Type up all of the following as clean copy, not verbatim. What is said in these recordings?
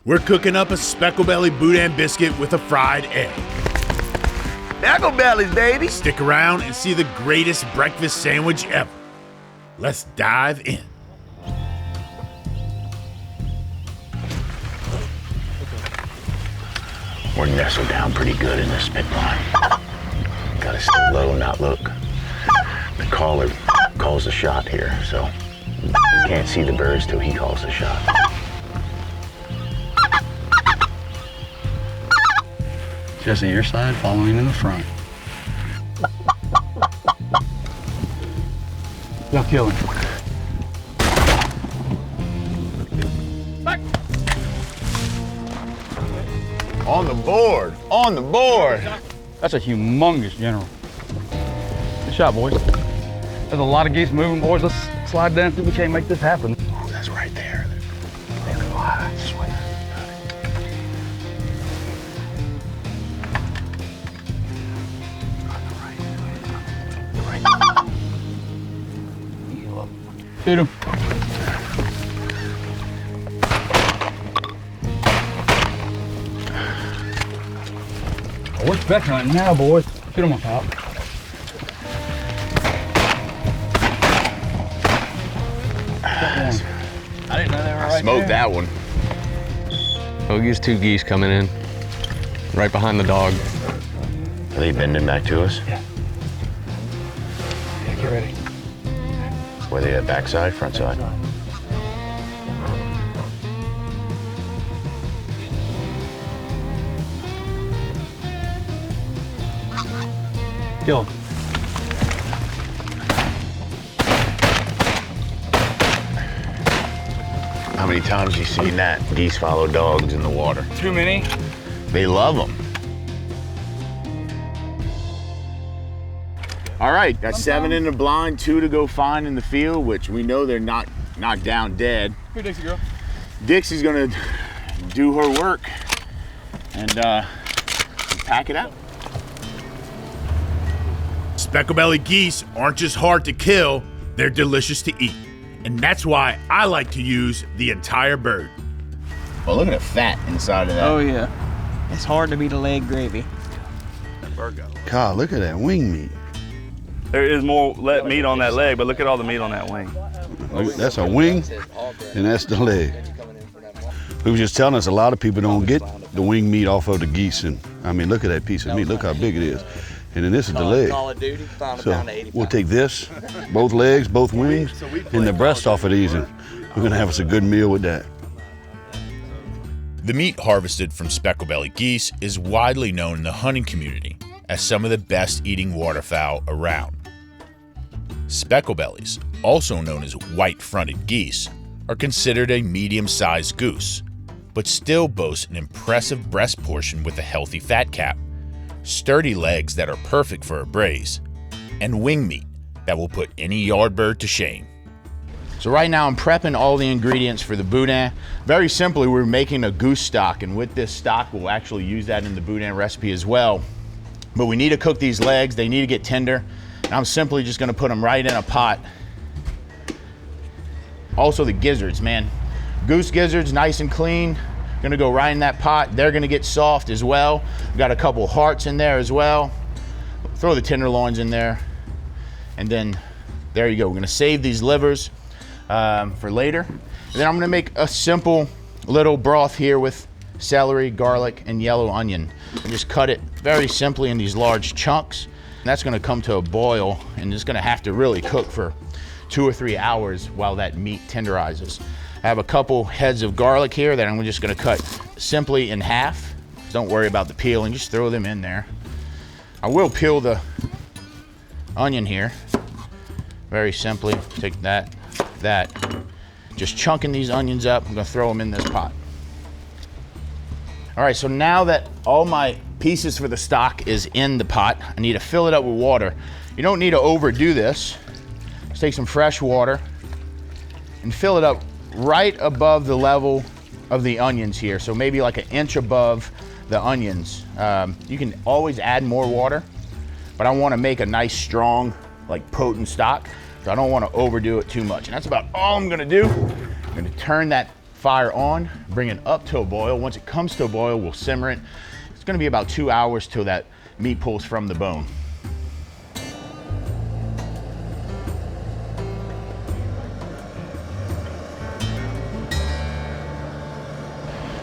We're cooking up a Speckledbelly Boudin biscuit with a fried egg. Speckledbellies, baby! Stick around and see the greatest breakfast sandwich ever. Let's dive in. We're nestled down pretty good in this spit line. Gotta stay low, not look. The caller calls the shot here, so you can't see the birds till he calls the shot. Just at your side, following in the front. Y'all kill him. On the board, on the board. That's a humongous general. Good shot, boys. There's a lot of geese moving, boys. Let's slide down, see if we can't make this happen. Oh, that's right there. They go high, I swear. Shoot him. Oh, we're speck hunting now, boys. Shoot him on top. I didn't know they were right smoked there. That one. Oh, here's two geese coming in, right behind the dog. Are they bending back to us? Yeah. Yeah, get ready. Were they at backside, front side? Kill him. How many times you seen that? Geese follow dogs in the water. Too many. They love them. All right, got 7 in the blind, 2 to go find in the field, which we know they're not knocked down dead. Here, Dixie girl. Dixie's gonna do her work and pack it out. Speckledbelly geese aren't just hard to kill, they're delicious to eat. And that's why I like to use the entire bird. Well, look at the fat inside of that. Oh yeah. It's hard to beat a leg gravy. God, look at that wing meat. There is more meat on that leg, but look at all the meat on that wing. That's a wing, and that's the leg. He was just telling us a lot of people don't get the wing meat off of the geese. And I mean, look at that piece of meat. Look how big it is. And then this is the leg. So we'll take this, both legs, both wings, and the breast off of these, and we're gonna have us a good meal with that. The meat harvested from Speckledbelly geese is widely known in the hunting community as some of the best eating waterfowl around. Speckledbellies, also known as white-fronted geese, are considered a medium-sized goose, but still boast an impressive breast portion with a healthy fat cap, sturdy legs that are perfect for a braise, and wing meat that will put any yard bird to shame. So right now I'm prepping all the ingredients for the boudin. Very simply, we're making a goose stock, and with this stock, we'll actually use that in the boudin recipe as well. But we need to cook these legs, they need to get tender, and I'm simply just gonna put them right in a pot. Also the gizzards, man. Goose gizzards, nice and clean. Gonna go right in that pot. They're gonna get soft as well. Got a couple hearts in there as well. Throw the tenderloins in there. And then, there you go. We're gonna save these livers for later. And then I'm gonna make a simple little broth here with celery, garlic, and yellow onion. And just cut it very simply in these large chunks. And that's gonna come to a boil, and it's gonna have to really cook for 2 or 3 hours while that meat tenderizes. I have a couple heads of garlic here that I'm just gonna cut simply in half. Don't worry about the peeling, just throw them in there. I will peel the onion here. Very simply, take that. Just chunking these onions up, I'm gonna throw them in this pot. All right, so now that all my pieces for the stock is in the pot, I need to fill it up with water. You don't need to overdo this. Just take some fresh water and fill it up right above the level of the onions here. So maybe like 1 inch above the onions. You can always add more water, but I wanna make a nice, strong, like potent stock. So I don't wanna overdo it too much. And that's about all I'm gonna do. I'm gonna turn that fire on, bring it up to a boil. Once it comes to a boil, we'll simmer it. It's gonna be about 2 hours till that meat pulls from the bone.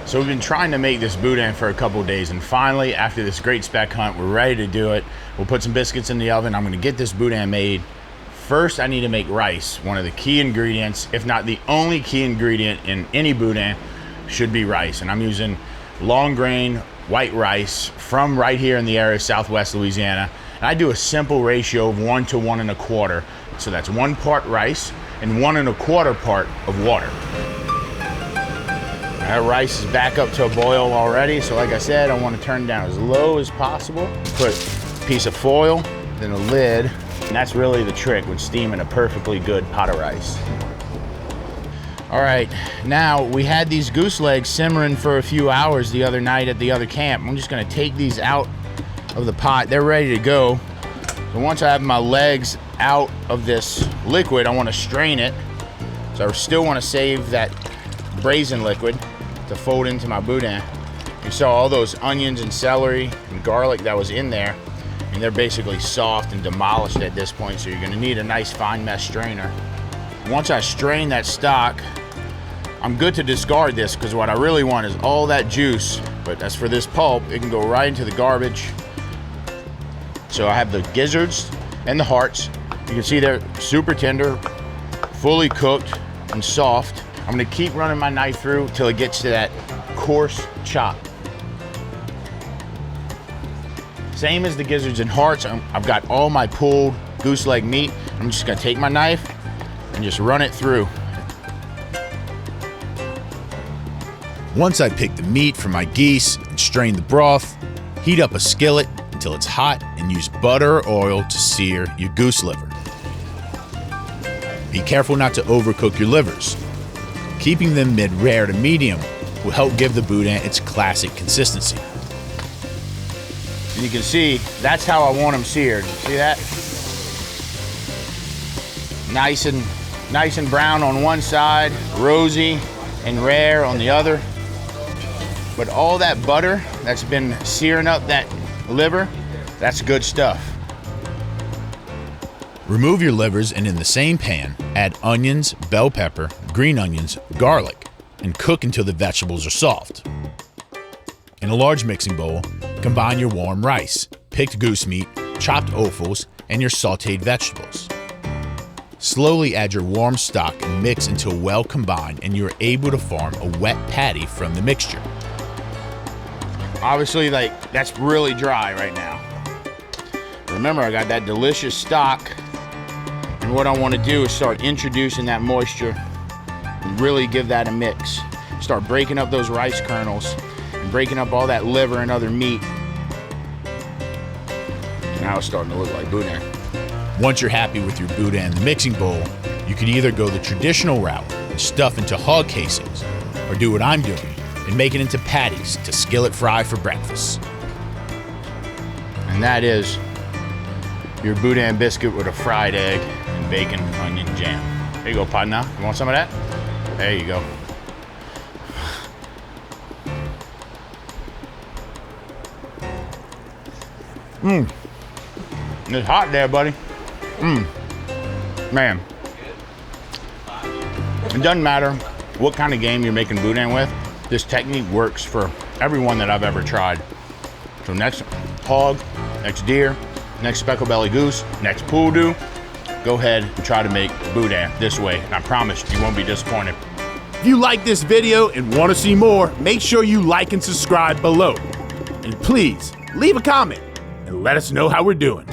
So we've been trying to make this boudin for a couple of days, and finally, after this great speck hunt, we're ready to do it. We'll put some biscuits in the oven. I'm gonna get this boudin made. First, I need to make rice. One of the key ingredients, if not the only key ingredient in any boudin, should be rice. And I'm using long grain white rice from right here in the area of Southwest Louisiana. And I do a simple ratio of 1 to 1 1/4. So that's 1 part rice and 1 1/4 part of water. That rice is back up to a boil already. So like I said, I want to turn it down as low as possible. Put a piece of foil, then a lid. And that's really the trick with steaming a perfectly good pot of rice. All right, now we had these goose legs simmering for a few hours the other night at the other camp. I'm just gonna take these out of the pot. They're ready to go. So once I have my legs out of this liquid, I wanna strain it. So I still wanna save that braising liquid to fold into my boudin. You saw all those onions and celery and garlic that was in there, and they're basically soft and demolished at this point, so you're gonna need a nice fine mesh strainer. Once I strain that stock, I'm good to discard this, because what I really want is all that juice, but as for this pulp, it can go right into the garbage. So I have the gizzards and the hearts. You can see they're super tender, fully cooked and soft. I'm gonna keep running my knife through till it gets to that coarse chop. Same as the gizzards and hearts, I've got all my pulled goose leg meat. I'm just gonna take my knife and just run it through. Once I pick the meat from my geese and strain the broth, heat up a skillet until it's hot and use butter or oil to sear your goose liver. Be careful not to overcook your livers. Keeping them mid-rare to medium will help give the boudin its classic consistency. And you can see, that's how I want them seared. See that? Nice and brown on one side, rosy and rare on the other. But all that butter that's been searing up that liver, that's good stuff. Remove your livers and in the same pan, add onions, bell pepper, green onions, garlic, and cook until the vegetables are soft. In a large mixing bowl, combine your warm rice, picked goose meat, chopped offals, and your sauteed vegetables. Slowly add your warm stock and mix until well combined and you're able to form a wet patty from the mixture. Obviously, that's really dry right now. Remember, I got that delicious stock, and what I want to do is start introducing that moisture and really give that a mix. Start breaking up those rice kernels and breaking up all that liver and other meat. Now it's starting to look like boudin. Once you're happy with your boudin in the mixing bowl, you could either go the traditional route and stuff into hog casings, or do what I'm doing and make it into patties to skillet fry for breakfast. And that is your boudin biscuit with a fried egg and bacon, onion, jam. There you go, partner. You want some of that? There you go. It's hot there, buddy. Man. It doesn't matter what kind of game you're making boudin with. This technique works for everyone that I've ever tried. So next hog, next deer, next speckled-belly goose, next poodoo, go ahead and try to make boudin this way. And I promise you won't be disappointed. If you like this video and want to see more, make sure you like and subscribe below. And please, leave a comment and let us know how we're doing.